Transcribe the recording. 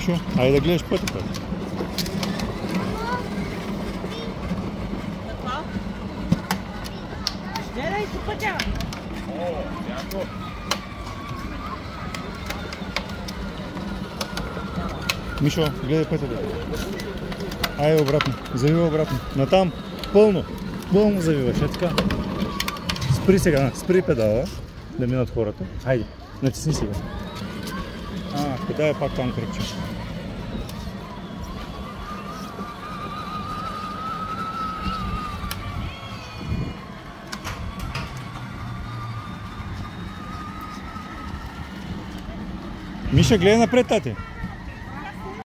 Мишо, айде да гледаш пътя. Какво? Гледай си пътя! Мишо, гледай пътя. Айде обратно, завива обратно. Натам, пълно завиваш, е така. Спри сега, спри педала, да минат хората. Хайде, натисни сега. Къде е пак там кръгче? Миша, гледай напред, тати.